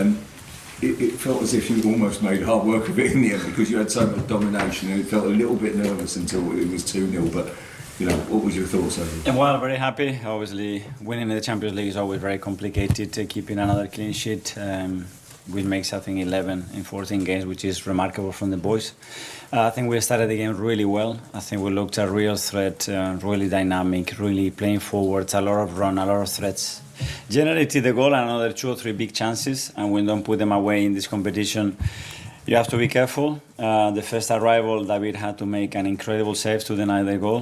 and it felt as if you almost made hard work of it in the end because you had so much domination, and it felt a little bit nervous until it was 2-0. But what was your thoughts over it? Well, very happy. Obviously, winning the Champions League is always very complicated. Keeping another clean sheet, we make I think 11 in 14 games, which is remarkable from the boys. I think we started the game really well. I think we looked a real threat, really dynamic, really playing forwards, a lot of run, a lot of threats. Generated the goal and another 2 or 3 big chances, and we don't put them away in this competition. You have to be careful. The first arrival, David had to make an incredible save to deny the goal,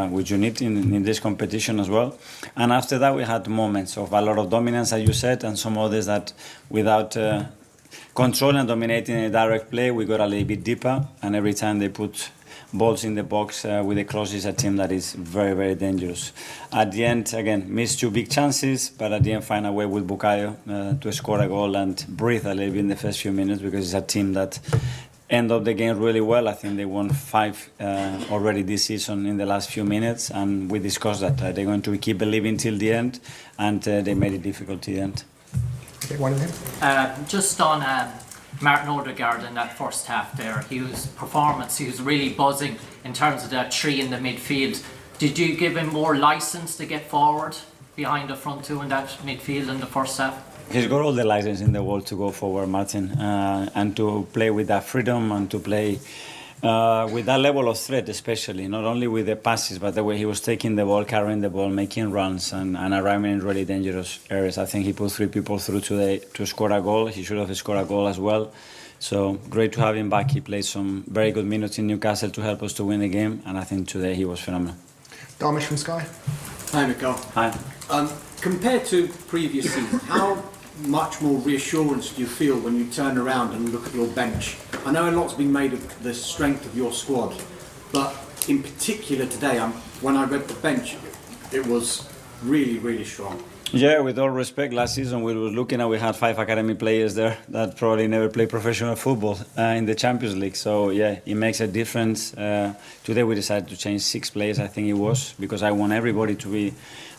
which you need in this competition as well. And after that, we had moments of a lot of dominance, as you said, and some others that without control and dominating a direct play, we got a little bit deeper. And every time they put balls in the box with the crosses, a team that is very, very dangerous. At the end, again, missed 2 big chances, but at the end find a way with Bukayo to score a goal and breathe a little bit in the first few minutes, because it's a team that end up the game really well. I think they won 5 already this season in the last few minutes, and we discussed that they're going to keep believing till the end, and they made it difficult to the end. Okay, one of them. Just on Martin Odegaard in that first half there, he was really buzzing in terms of that 3 in the midfield. Did you give him more licence to get forward behind the front 2 in that midfield in the first half? He's got all the license in the world to go forward, Martin, and to play with that freedom and to play with that level of threat, especially, not only with the passes, but the way he was taking the ball, carrying the ball, making runs and arriving in really dangerous areas. I think he put 3 people through today to score a goal. He should have scored a goal as well. So great to have him back. He played some very good minutes in Newcastle to help us to win the game, and I think today he was phenomenal. Darmish from Sky. Hi, Miguel. Hi. Compared to previous seasons, how much more reassurance do you feel when you turn around and look at your bench? I know a lot's been made of the strength of your squad, but in particular today, when I read the bench, it was really, really strong. Yeah, with all respect, last season we were looking at, we had 5 academy players there that probably never played professional football in the Champions League. So yeah, it makes a difference. Today we decided to change 6 players, I think it was, because I want everybody to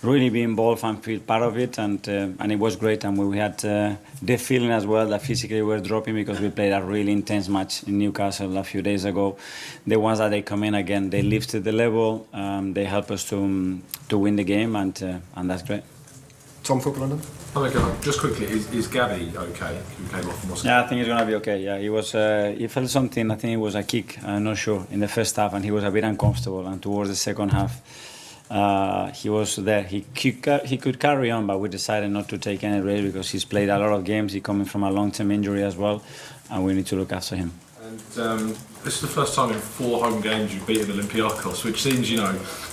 really be involved and feel part of it, and it was great. And we had the feeling as well that physically we were dropping because we played a really intense match in Newcastle a few days ago. The ones that they come in again, they lifted the level, they help us to win the game, and that's great. Tom Football London. Just quickly, is Gabby okay? Who came off from Moscow? Yeah, I think he's going to be okay. Yeah, he felt something. I think it was a kick. I'm not sure in the first half, and he was a bit uncomfortable. And towards the second half, he was there. He could carry on, but we decided not to take any risk because he's played a lot of games. He's coming from a long-term injury as well, and we need to look after him. And this is the first time in 4 home games you've beaten Olympiacos, which seems,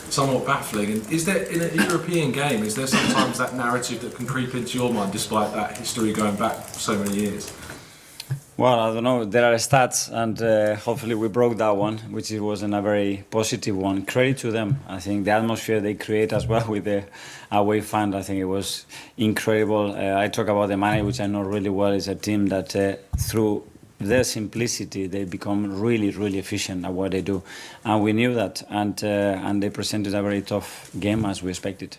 somewhat baffling. And is there, in a European game, is there sometimes that narrative that can creep into your mind despite that history going back so many years? Well, I don't know. There are stats, and hopefully we broke that one, which wasn't a very positive one. Credit to them. I think the atmosphere they create as well with the away fans, I think it was incredible. I talk about the Mane, which I know really well. It's a team that through their simplicity, they become really, really efficient at what they do. And we knew that, and they presented a very tough game as we expected.